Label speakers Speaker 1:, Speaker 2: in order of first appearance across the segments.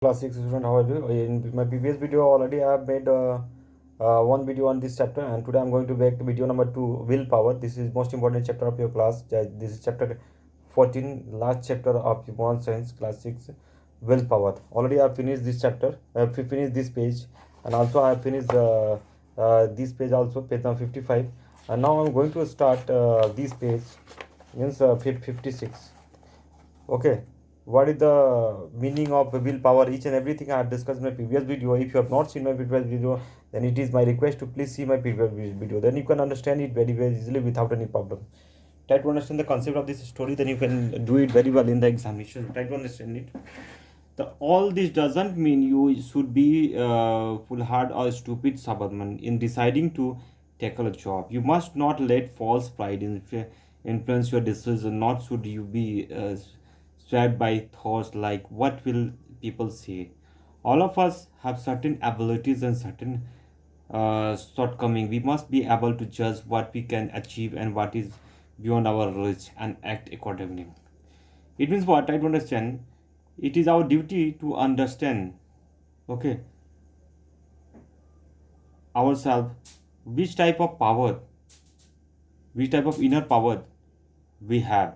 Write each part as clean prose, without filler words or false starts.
Speaker 1: Class 6 student, how are you? In my previous video already I have made one video on this chapter, and today I'm going to make video number 2, willpower. This is most important chapter of your class. This is chapter 14, last chapter of your moral science class 6, willpower. Already I have finished this chapter. I have finished this page, and also I have finished this page also, page number 55. And now I'm going to start this page, means 56. Okay, what is the meaning of willpower? Each and everything I have discussed in my previous video. If you have not seen my previous video, then it is my request to please see my previous video. Then you can understand it very, very easily without any problem. Try to understand the concept of this story, then you can do it very well in the examination. Try to understand it. All this doesn't mean you should be foolhard or stupid suburban in deciding to tackle a job. You must not let false pride influence your decision. Not should you be swayed by thoughts like what will people say. All of us have certain abilities and certain shortcoming. We must be able to judge what we can achieve and what is beyond our reach and act accordingly. It means what? I don't understand. It is our duty to understand, okay, ourselves, which type of power, which type of inner power we have.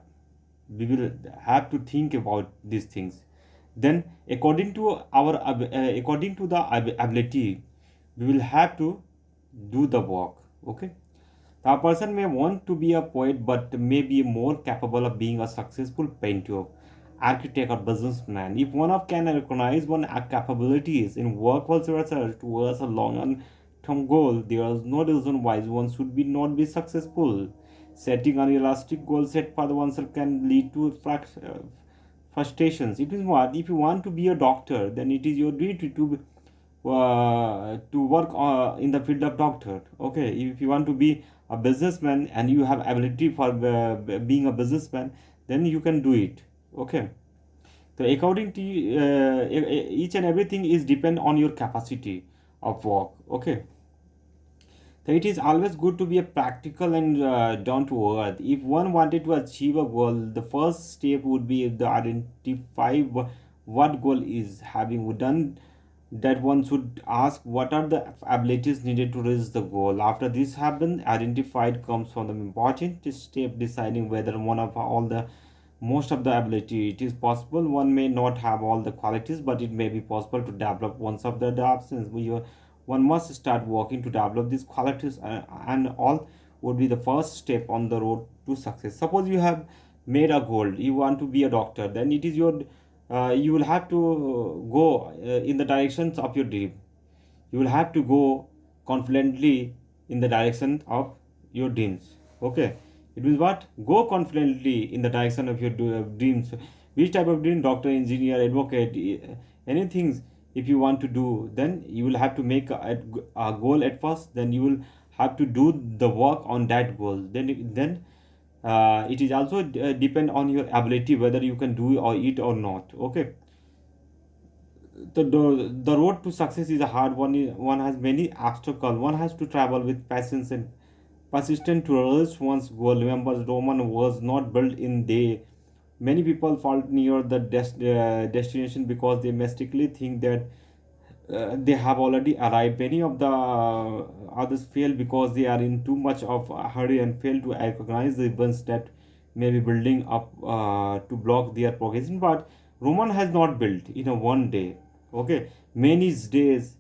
Speaker 1: We will have to think about these things. Then, according to the ability, we will have to do the work. Okay. A person may want to be a poet but may be more capable of being a successful painter, architect, or businessman. If one of can recognize one's capabilities in workforce research towards a long-term goal, there is no reason why one should be not be successful. Setting unrealistic goals set for oneself can lead to frustrations. It is what if you want to be a doctor, then it is your duty to work in the field of doctor. Okay, if you want to be a businessman and you have ability for being a businessman, then you can do it. Okay, so according to each and everything is depend on your capacity of work. Okay, so it is always good to be a practical and down to earth. If one wanted to achieve a goal, the first step would be to identify what goal is. Having done that, one should ask what are the abilities needed to reach the goal. After this happens, identified comes from the important step deciding whether one of all the most of the ability it is possible. One may not have all the qualities, but it may be possible to develop ones of the options. One must start working to develop these qualities, and all would be the first step on the road to success. Suppose you have made a goal, you want to be a doctor, then it is your you will have to go in the directions of your dream. You will have to go confidently in the direction of your dreams. Okay, it means what? Go confidently in the direction of your dreams. Which type of dream? Doctor, engineer, advocate, anything. If you want to do, then you will have to make a goal at first, then you will have to do the work on that goal. Then it is also depend on your ability whether you can do it or not. Okay, the road to success is a hard one. One has many obstacles. One has to travel with patience and persistent to reach one's goal. Remember, Roman was not built in day. Many people fall near the destination because they mistakenly think that they have already arrived. Many of the others fail because they are in too much of a hurry and fail to recognize the events that may be building up to block their progression. But Roman has not built in a one day. Okay, many days.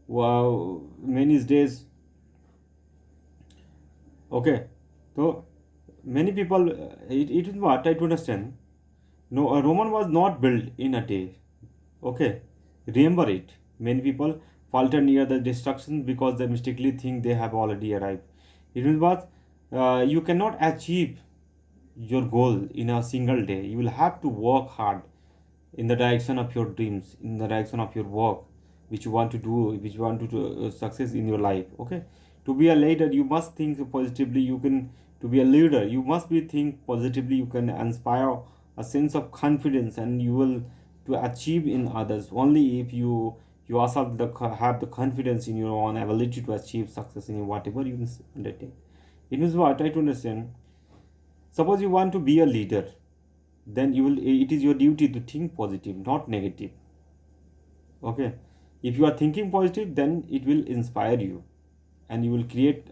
Speaker 1: Wow, many days. Okay, so many people. It is what I to understand. No, a Roman was not built in a day. Okay, remember it. Many people falter near the destruction because they mistakenly think they have already arrived. It means what? You cannot achieve your goal in a single day. You will have to work hard in the direction of your dreams, in the direction of your work, which you want to do, which you want to do, success in your life. Okay, to be a leader, you must think positively. You can to be a leader, you must be think positively. You can inspire a sense of confidence, and you will to achieve in others only if you yourself have the confidence in your own ability to achieve success in whatever you undertake. It means what I to understand. Suppose you want to be a leader, then you will it is your duty to think positive, not negative. Okay, if you are thinking positive, then it will inspire you, and you will create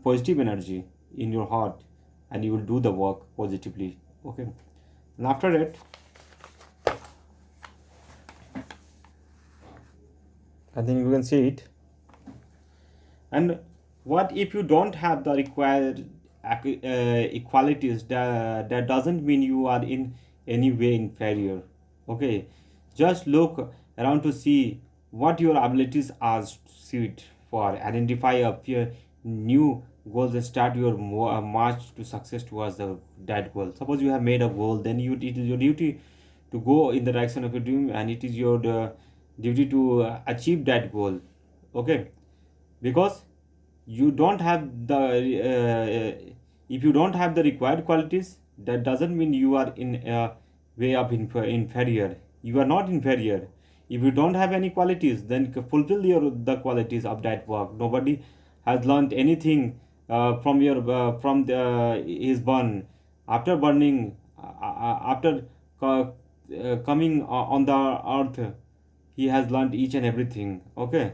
Speaker 1: positive energy in your heart, and you will do the work positively. Okay, and after that, I think you can see it. And what if you don't have the required equalities? That doesn't mean you are in any way inferior. Okay, just look around to see what your abilities are suited for. Identify a few new goals and start your march to success towards that goal. Suppose you have made a goal, then it is your duty to go in the direction of your dream, and it is your duty to achieve that goal. Okay, because you don't have the if you don't have the required qualities, that doesn't mean you are in a way of inferior. You are not inferior. If you don't have any qualities, then fulfill the qualities of that work. Nobody has learned anything from his burn. After burning, after coming on the earth, he has learned each and everything. Okay,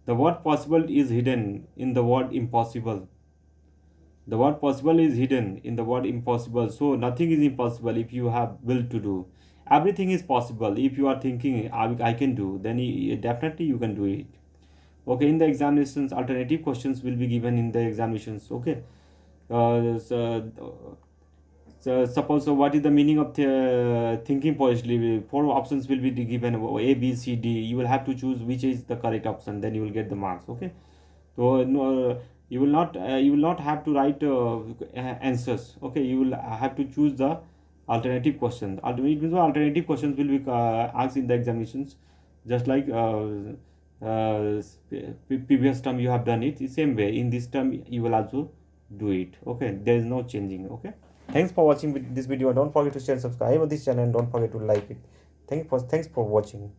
Speaker 1: the word possible is hidden in the word impossible. The word possible is hidden in the word impossible. So nothing is impossible if you have will to do. Everything is possible if you are thinking, I can do, then definitely you can do it. Okay, in the examinations, alternative questions will be given in the examinations. Okay, so suppose, so what is the meaning of thinking positively? Four options will be given, A, B, C, D. You will have to choose which is the correct option. Then you will get the marks. Okay, so no, you will not have to write answers. Okay, you will have to choose the alternative questions. Alternative questions will be asked in the examinations, just like previous term you have done it. The same way in this term you will also do it. Okay, there is no changing. Okay. Thanks for watching this video. Don't forget to share, subscribe on this channel, and don't forget to like it. Thanks for watching.